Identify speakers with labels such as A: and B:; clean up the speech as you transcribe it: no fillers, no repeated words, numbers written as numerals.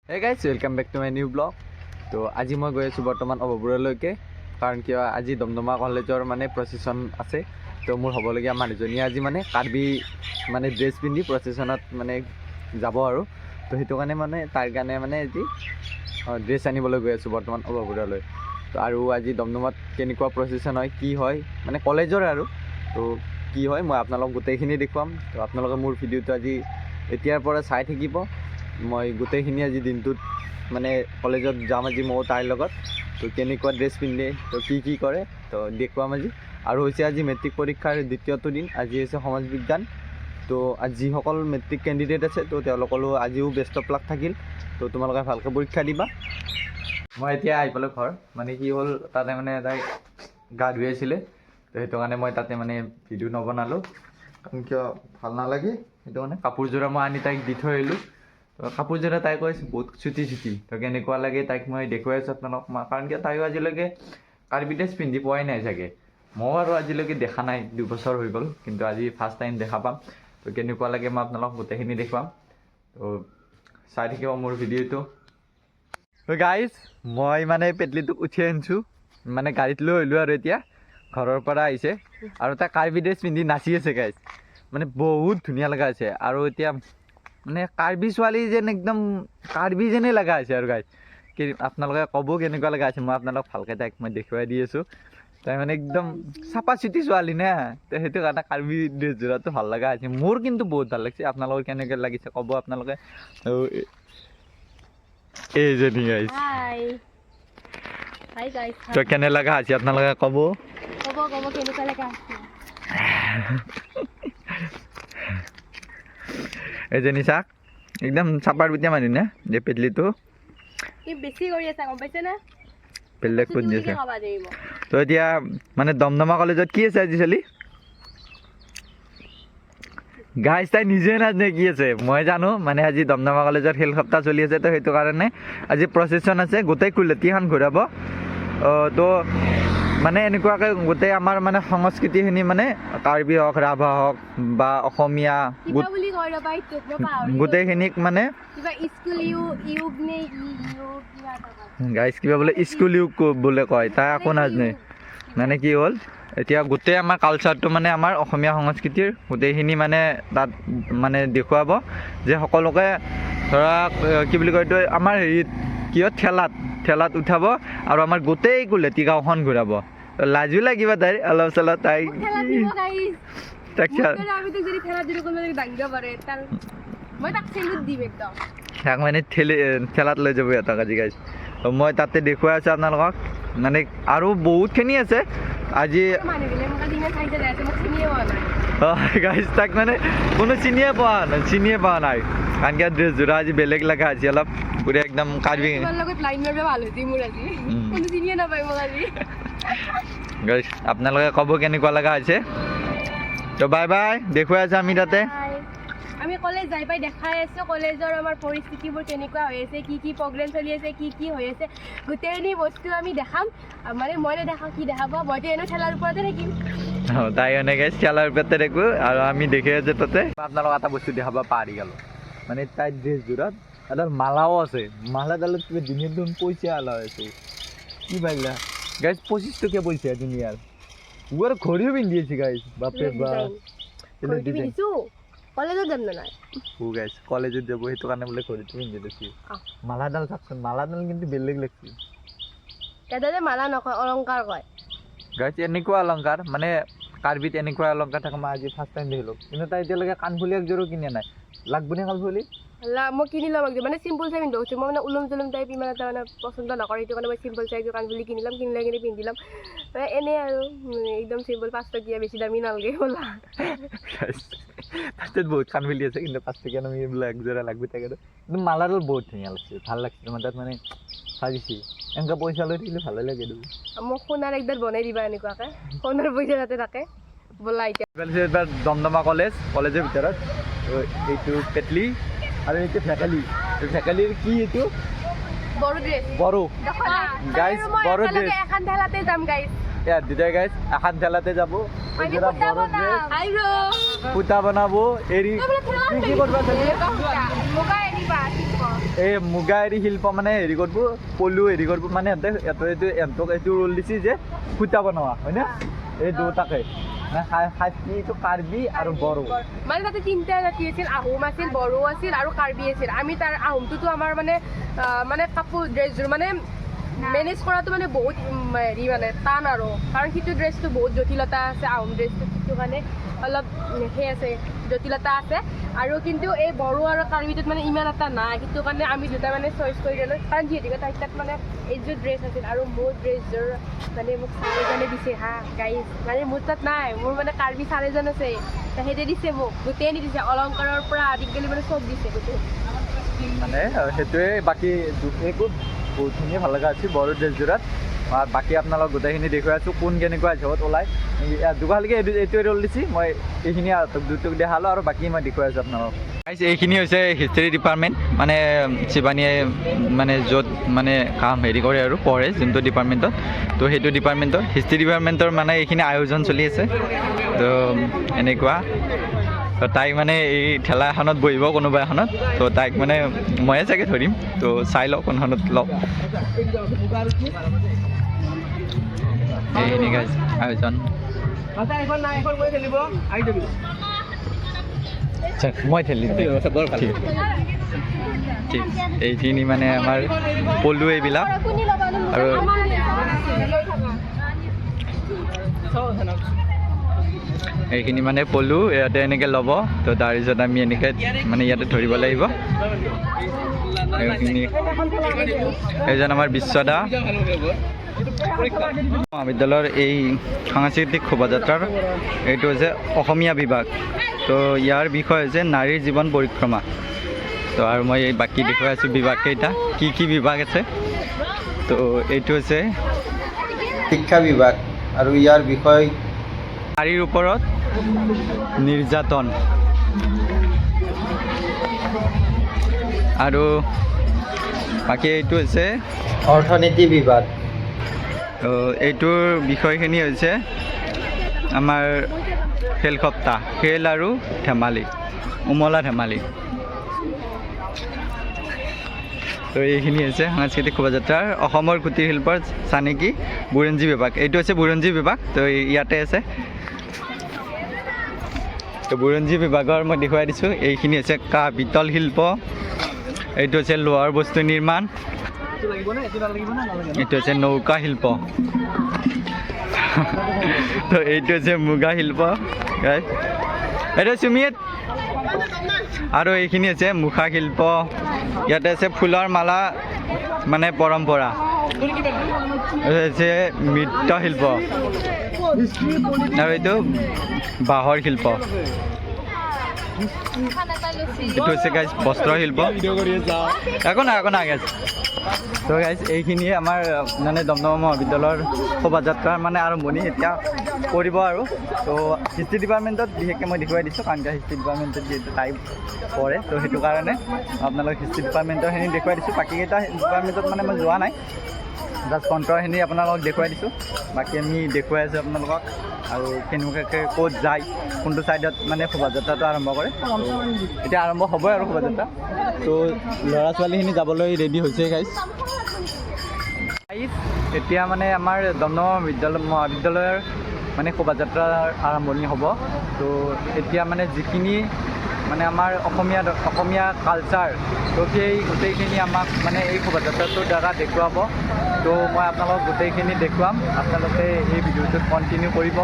A: Hey guys, welcome back to my new blog. তো আজি মই গৈ আছোঁ বৰ্তমান অববুৰলৈকে কাৰণ কিয় আজি দমদমা কলেজৰ মানে প্ৰচেছন আছে। তো মোৰ হ'বলগীয়া মানুহজনী আজি মানে কাৰ্বি মানে ড্ৰেছ পিন্ধি প্ৰচেছনত মানে যাব আৰু তো সেইটো কাৰণে মানে তাৰ কাৰণে মানে আজি ড্ৰেছ আনিবলৈ গৈ আছোঁ বৰ্তমান অববুৰলৈ। তো আৰু আজি দমদমাত কেনেকুৱা প্ৰচেছন হয় কি হয় মানে কলেজৰ আৰু তো কি হয় মই আপোনালোকক গোটেইখিনি দেখুৱাম। তো আপোনালোকে মোৰ ভিডিঅ'টো আজি এতিয়াৰ পৰা চাই থাকিব। মই গোটেইখিনি আজি দিনটোত মানে কলেজত যাম আজি মই তাৰ লগত। তো কেনেকুৱা ড্ৰেছ পিন্ধে তো কি কৰে তো দেখুৱাম আজি। আৰু হৈছে আজি মেট্ৰিক পৰীক্ষাৰ দ্বিতীয়টো দিন, আজি হৈছে সমাজ বিজ্ঞান। তো আজি যিসকল মেট্ৰিক কেণ্ডিডেট আছে তো তেওঁলোকৰো আজিও বেষ্ট অফ লাক থাকিল। তো তোমালোকে ভালকৈ পৰীক্ষা দিবা। মই এতিয়া আহি পালোঁ ঘৰ, মানে কি হ'ল তাতে মানে তাই গা ধুই আছিলে। তো সেইটো কাৰণে মই তাতে মানে ভিডিঅ' নবনালোঁ কাৰণ কিয় ভাল নালাগে। সেইটো মানে কাপোৰযোৰা মই আনি তাইক দি থৈ আহিলোঁ। তো কাপোৰযোৰা তাই কৈছে বহুত চুটি তো কেনেকুৱা লাগে তাইক মই দেখুৱাই আছোঁ আপোনালোক। কাৰণ কিয় তাইও আজিলৈকে কাৰ্বি ড্ৰেছ পিন্ধি পোৱাই নাই চাগে। মই আৰু আজিলৈকে দেখা নাই, 2 বছৰ হৈ গ'ল, কিন্তু আজি ফাৰ্ষ্ট টাইম দেখা পাম। তো কেনেকুৱা লাগে মই আপোনালোক গোটেইখিনি দেখুৱাম। তো চাই থাকিব মোৰ ভিডিঅ'টো। তো গাইজ মই মানে পেটলিটোক উঠি আনিছোঁ, মানে গাড়ীত লৈ আহিলোঁ আৰু এতিয়া ঘৰৰ পৰা আহিছে আৰু তাই কাৰ্বি ড্ৰেছ পিন্ধি নাচি আছে গাইজ। মানে বহুত ধুনীয়া লগা আছে আৰু এতিয়া মানে কাৰ্বি ছোৱালী যেন একদম কাৰ্বি যেনেই লগা আছে আৰু গাইজ। আপোনালোকে ক'ব কেনেকুৱা লগা আছে, মই আপোনালোক ভালকৈ তাইক মই দেখুৱাই দি আছোঁ। তাই মানে একদম চাপা চিটি ছোৱালী না, তো সেইটো কাৰণে কাৰ্বি ড্ৰেছযোৰাটো ভাল লগা আছে। মোৰ কিন্তু বহুত ভাল লাগিছে, আপোনালোকৰ কেনেকৈ লাগিছে ক'ব আপোনালোকে। এইজনী গাইজ তো কেনে লগা আছে আপোনালোকে ক'ব
B: কেনেকুৱা লগা আছে।
A: এইজনী চাক একদম চাপাৰ পিটিয়া মানুহ নে যে পেটলিটো
B: বেছি কৰি আছে গম পাইছে না,
A: বেলেগ কৰি আছে। তো এতিয়া মানে দমদমা কলেজত কি আছে আজি ছোৱালী গাইজ, তাই নিজে নাজানে কি আছে, মই জানো। মানে আজি দমদমা কলেজত খেল সপ্তাহ চলি আছে, তো সেইটো কাৰণে আজি প্ৰচেছন আছে, গোটেই কুলতীখন ঘূৰাব। তো মানে এনেকুৱাকৈ গোটেই আমাৰ মানে সংস্কৃতিখিনি মানে কাৰ্বি হওক ৰাভা হওক বা অসমীয়া গোটেইখিনিক মানে গাইজ কিবা বোলে স্কুল ইউগ বোলে কয়, তাই একো নাজানে। মানে কি হ'ল এতিয়া গোটেই আমাৰ কালচাৰটো মানে আমাৰ অসমীয়া সংস্কৃতিৰ গোটেইখিনি মানে তাত মানে দেখুৱাব যে সকলোকে ধৰা কি বুলি কয় এইটো আমাৰ হেৰিত কিয় ঠেলাত উঠাব আৰু আমাৰ গোটেই কুলেটি গাঁওখন ঘূৰাব। লাজো লাগিব তাইৰ অলপ চলপ। তাই তাক মানে ঠেলাত লৈ যাব সিহঁতক আজি গাইজ। মই তাতে দেখুৱাই আছোঁ আপোনালোকক। মানে আৰু বহুতখিনি আছে আজি গাইজ, তাক মানে কোনো চিনিয়ে পোৱা নাই কাৰণ কি ড্ৰেছযোৰা আজি বেলেগ লগা আছে অলপ পুৰা একদম কাৰ্বি। গাইজ আপোনালোকে ক'ব কেনেকুৱা লগা হৈছে। তো বাই বাই, দেখুৱাই আছোঁ আমি তাতে।
B: আমি কলেজ যাই পাই দেখাই আছোঁ কলেজৰ আমাৰ পৰিস্থিতিবোৰ কেনেকুৱা হৈ আছে, কি প্ৰগ্ৰেম চলি আছে, কি হৈ আছে, গোটেইখিনি বস্তু আমি দেখাম। মানে মই নেদেখাওঁ কি দেখাব, মইতো এনেও ঠেলাৰ ওপৰতে থাকিম।
A: তাই এনেকৈ ঠেলাৰ ওপৰতে দেখোঁ আৰু আমি দেখি আছোঁ তাতে। আপোনালোক এটা বস্তু দেখাব পাহৰি গ'লো, মানে তাইৰ ড্ৰেছযোৰত এডাল মালাও আছে। মালাডালত কিবা ধুনীয়া ধুন পইচা আলা আছে। কি পাৰিলা গাইজ, 25 টকীয়া পইচা ধুনীয়াৰ। আৰু ঘড়ীও পিন্ধি আছে গাইজ, বাপৰে বাপ।
B: কলেজত যাম নাই
A: গাইজ, কলেজত যাব সেইটো কাৰণে বোলে ঘড়ীটো পিন্ধি দিছি। মালাডাল চাওকচোন, মালাডাল কিন্তু বেলেগ লাগছে।
B: দাদা মালা নকয়, অলংকাৰ কয়
A: গাইজ। এনেকুৱা অলংকাৰ মানে কাৰ্বিত এনেকুৱা অলংকাৰ থাকে মই আজি ফাৰ্ষ্ট টাইম দেখিলোঁ। কিন্তু তাই এতিয়ালৈকে কাণফুলি একযোৰো কিনা নাই। লাগবনে কাণফুলি?
B: মই কিনি ল'ম একযোৰ, মানে চিম্পল চাই পিন্ধি মই মানে ওলম তোলম টাইপ ইমান এটা মানে পচন্দ নকৰোঁ। সেইটো কাৰণে মই চিম্পল চাই একযোৰ কাণফুলি কিনি ল'ম, কিনি লৈ কিনি পিন্ধি ল'ম। মানে এনেই আৰু একদম চিম্পল, 5 টকীয়া, বেছি দামী নালাগে ব'লা।
A: তাত বহুত কাণফুলি আছে কিন্তু 5 টকীয়া আমি বোলে একযোৰা লাগব থাকে। কিন্তু মালাডাল বহুত ধুনীয়া লাগছে, ভাল লাগছে। তোমাৰ তাত মানে চাজিছে এনেকুৱা পইচা লৈ থাকিলে ভালে লাগে।
B: মোক সোণাৰ একডাল বনাই দিবা এনেকুৱাকৈ, সোণাৰ পইচা যাতে থাকে ব'লা। এতিয়া
A: এবাৰ দমদমা কলেজৰ ভিতৰত এইটো পেটলি আৰু এইটো ফেকালিৰ কি এইটো বড়ো গাইজ, বড়ো ড্ৰেছ
B: এখন ঠেলাতে যাম গাইজ।
A: দুটাই গাইজ এখন ঠেলাতে যাব, ফুটা বনাব এৰি কি কৰিব
C: এই মুগা এৰি শিল্প মানে হেৰি কৰিব পলু হেৰি কৰিব মানে এইটো ৰোল দিছে যে সূতা বনোৱা হয়নে এই দুটাকে এইটো কাৰ্বি আৰু বড়ো
B: মানে তাতে তিনিটা জাতি আছিল আহোম আছিল বড়ো আছিল আৰু কাৰ্বি আছিল আমি তাৰ আহোমটোতো আমাৰ মানে কাপোৰ ড্ৰেছযোৰ মানে মেনেজ কৰাটো মানে বহুত হেৰি মানে টান আৰু কাৰণ সিটো ড্ৰেছটো বহুত জটিলতা আছে আহোম ড্ৰেছটো সেইটো কাৰণে অলপ সেই আছে জটিলতা আছে আৰু কিন্তু এই বড়ো আৰু কাৰ্বিটোত মানে ইমান এটা নাই সেইটো কাৰণে আমি দুটা মানে চইচ কৰি দিলোঁ কাৰণ যিহেতুকে তাত মানে এইযোৰ ড্ৰেছ আছিল আৰু মোৰ ড্ৰেছযোৰ মানে মোক চাৰ এজনে দিছে হা গাইজ মানে মোৰ তাত নাই মোৰ মানে কাৰ্বি চাৰ এজন আছে সিহঁতে দিছে মোক গোটেই নিদিছে অলংকাৰৰ পৰা আজিকালি মানে চব দিছে গোটেই
C: মানে সেইটোৱে বাকী একো বহুতখিনি ভাল লগা আছিল বড়ো ড্ৰেছযোৰত আৰু বাকী আপোনালোক গোটেইখিনি দেখুৱাই আছোঁ কোন কেনেকুৱা হিচাপত ওলায় জোগালৈকে এইটোৱে ৰোল দিছে মই এইখিনি দুটোক দেখালোঁ আৰু বাকী মই দেখুৱাই আছোঁ আপোনালোক এইখিনি হৈছে হিষ্ট্ৰী ডিপাৰ্টমেণ্ট মানে শিৱানীয়ে মানে য'ত মানে কাম হেৰি কৰে আৰু পঢ়ে যোনটো ডিপাৰ্টমেণ্টত তো সেইটো ডিপাৰ্টমেণ্টৰ হিষ্ট্ৰী ডিপাৰ্টমেণ্টৰ মানে এইখিনি আয়োজন চলি আছে তো এনেকুৱা তো তাইক মানে এই ঠেলা এখনত বহিব কোনোবা এখনত তো তাইক মানে ময়ে চাগে ধৰিম তো চাই লওঁ কোনখনত লওঁ এইখিনি গাইজ আয়োজন মই ঠেলি ঠিক এইখিনি মানে আমাৰ পলু এইবিলাক আৰু এইখিনি মানে পলু ইয়াতে এনেকৈ ল'ব তো তাৰপিছত আমি এনেকৈ মানে ইয়াতে ধৰিব লাগিব এইখিনি এইজন আমাৰ বিশ্বদা মহাবিদ্যালয়ৰ এই সাংস্কৃতিক শোভাযাত্ৰাৰ এইটো হৈছে অসমীয়া বিভাগ তো ইয়াৰ বিষয় হৈছে নাৰীৰ জীৱন পৰিক্ৰমা তো আৰু মই এই বাকী দেখুৱাই আছোঁ বিভাগকেইটা কি বিভাগ আছে তো এইটো হৈছে
D: শিক্ষা বিভাগ আৰু ইয়াৰ বিষয়
C: নাৰীৰ ওপৰত নিৰ্যাতন আৰু বাকী এইটো হৈছে
D: অৰ্থনীতি বিভাগ
C: তো এইটোৰ বিষয়খিনি হৈছে আমাৰ খেল সপ্তাহ খেল আৰু ধেমালি উমলা ধেমালি তো এইখিনি হৈছে সাংস্কৃতিক শোভাযাত্ৰাৰ অসমৰ কুটীৰ শিল্পৰ চানেকি বুৰঞ্জী বিভাগ এইটো হৈছে বুৰঞ্জী বিভাগ তো ইয়াতে আছে তো বুৰঞ্জী বিভাগৰ মই দেখুৱাই দিছোঁ এইখিনি হৈছে কাঁহ পিতল শিল্প এইটো হৈছে লোহাৰ বস্তু নিৰ্মাণ এইটো হৈছে নৌকা শিল্প তো এইটো হৈছে মুগা শিল্প এইটো সুমিত আৰু এইখিনি হৈছে মুখা শিল্প ইয়াতে আছে ফুলৰ মালা মানে পৰম্পৰা হৈছে মৃৎশিল্প আৰু এইটো বাঁহৰ শিল্প এইটো হৈছে গাইজ বস্ত্ৰ শিল্প একো নাই গাইজ তো গাইজ এইখিনিয়ে আমাৰ মানে দমদমা মহাবিদ্যালয়ৰ শোভাযাত্ৰাৰ মানে আৰম্ভণি এতিয়া কৰিব আৰু তো হিষ্ট্ৰী ডিপাৰ্টমেণ্টত বিশেষকৈ মই দেখুৱাই দিছোঁ কাৰণ হিষ্ট্ৰী ডিপাৰ্টমেণ্টত যিহেতু টাইপ পঢ়ে তো সেইটো কাৰণে আপোনালোক হিষ্ট্ৰী ডিপাৰ্টমেণ্টৰখিনি দেখুৱাই দিছোঁ বাকীকেইটা ডিপাৰ্টমেণ্টত মানে মই যোৱা নাই জাষ্ট কণ্ট্ৰখিনি আপোনালোকক দেখুৱাই দিছোঁ বাকী আমি দেখুৱাই আছোঁ আপোনালোকক আৰু কেনেকুৱাকৈ ক'ত যায় কোনটো ছাইডত মানে শোভাযাত্ৰাটো আৰম্ভ কৰে এতিয়া আৰম্ভ হ'বই আৰু শোভাযাত্ৰা তো ল'ৰা ছোৱালীখিনি যাবলৈ ৰেডি হৈছে গাইজ এতিয়া মানে আমাৰ দমদমা মহাবিদ্যালয়ৰ মানে শোভাযাত্ৰাৰ আৰম্ভণি হ'ব তো এতিয়া মানে যিখিনি মানে আমাৰ অসমীয়া কালচাৰ তো সেই গোটেইখিনি আমাক মানে এই শোভাযাত্ৰাটোৰ দ্বাৰা দেখুৱাব তো মই আপোনালোকক গোটেইখিনি দেখুৱাম আপোনালোকে এই ভিডিঅ'টোত কণ্টিনিউ কৰিব